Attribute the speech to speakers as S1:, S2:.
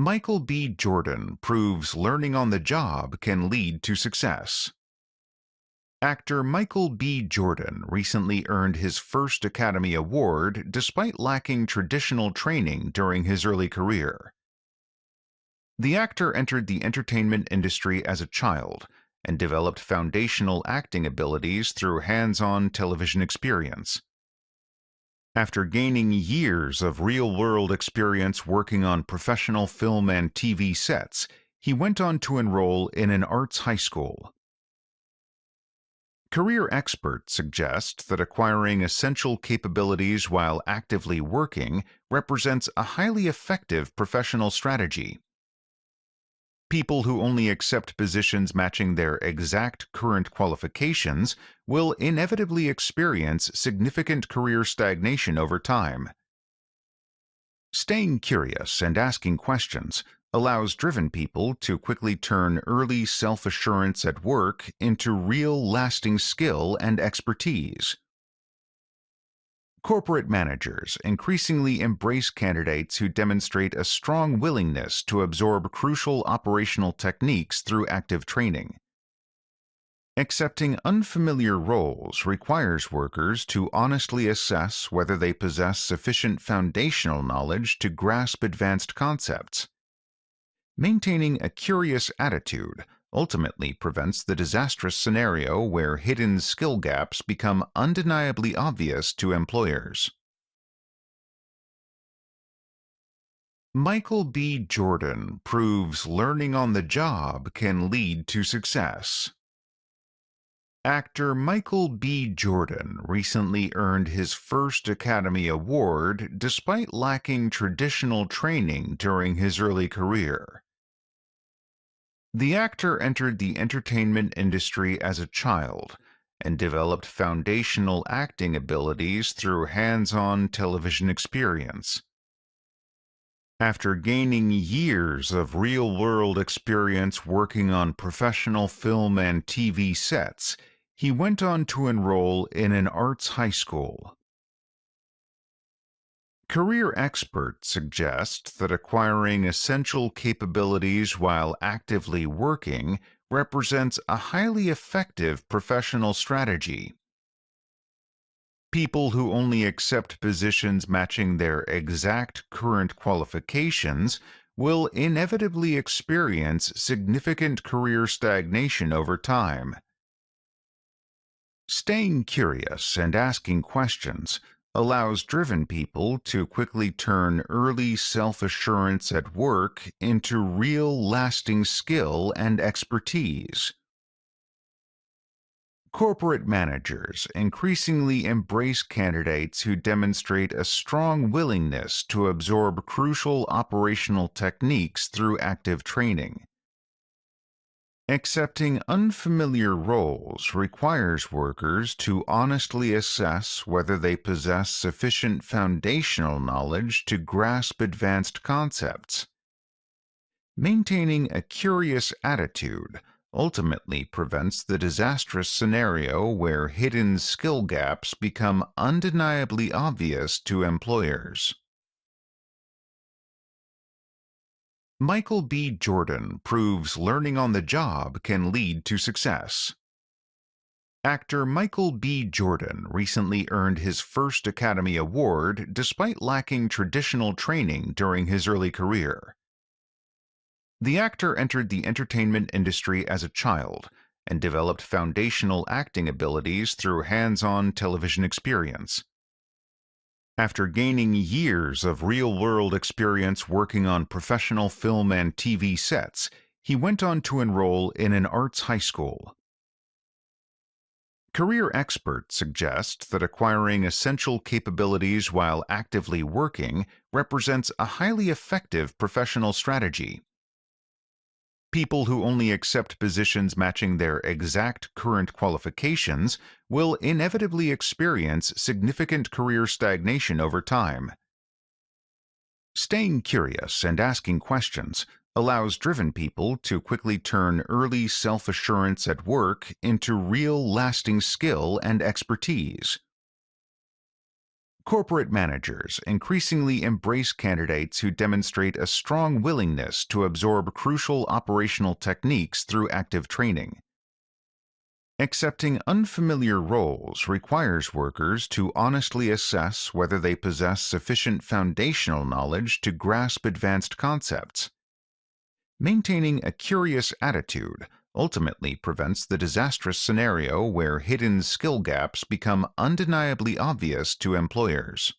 S1: Michael B. Jordan proves learning on the job can lead to success. Actor Michael B. Jordan recently earned his first Academy Award despite lacking traditional training during his early career. The actor entered the entertainment industry as a child and developed foundational acting abilities through hands-on television experience. After gaining years of real-world experience working on professional film and TV sets, he went on to enroll in an arts high school. Career experts suggest that acquiring essential capabilities while actively working represents a highly effective professional strategy. People who only accept positions matching their exact current qualifications will inevitably experience significant career stagnation over time. Staying curious and asking questions allows driven people to quickly turn early self-assurance at work into real lasting skill and expertise. Corporate managers increasingly embrace candidates who demonstrate a strong willingness to absorb crucial operational techniques through active training. Accepting unfamiliar roles requires workers to honestly assess whether they possess sufficient foundational knowledge to grasp advanced concepts. Maintaining a curious attitude ultimately prevents the disastrous scenario where hidden skill gaps become undeniably obvious to employers. Michael B. Jordan proves learning on the job can lead to success. Actor Michael B. Jordan recently earned his first Academy Award despite lacking traditional training during his early career. The actor entered the entertainment industry as a child and developed foundational acting abilities through hands-on television experience. After gaining years of real-world experience working on professional film and TV sets, he went on to enroll in an arts high school. Career experts suggest that acquiring essential capabilities while actively working represents a highly effective professional strategy. People who only accept positions matching their exact current qualifications will inevitably experience significant career stagnation over time. Staying curious and asking questions allows driven people to quickly turn early self-assurance at work into real lasting skill and expertise. Corporate managers increasingly embrace candidates who demonstrate a strong willingness to absorb crucial operational techniques through active training. Accepting unfamiliar roles requires workers to honestly assess whether they possess sufficient foundational knowledge to grasp advanced concepts. Maintaining a curious attitude ultimately prevents the disastrous scenario where hidden skill gaps become undeniably obvious to employers. Michael B. Jordan proves learning on the job can lead to success. Actor Michael B. Jordan recently earned his first Academy Award despite lacking traditional training during his early career. The actor entered the entertainment industry as a child and developed foundational acting abilities through hands-on television experience. After gaining years of real-world experience working on professional film and TV sets, he went on to enroll in an arts high school. Career experts suggest that acquiring essential capabilities while actively working represents a highly effective professional strategy. People who only accept positions matching their exact current qualifications will inevitably experience significant career stagnation over time. Staying curious and asking questions allows driven people to quickly turn early self-assurance at work into real lasting skill and expertise. Corporate managers increasingly embrace candidates who demonstrate a strong willingness to absorb crucial operational techniques through active training. Accepting unfamiliar roles requires workers to honestly assess whether they possess sufficient foundational knowledge to grasp advanced concepts. Maintaining a curious attitude ultimately prevents the disastrous scenario where hidden skill gaps become undeniably obvious to employers.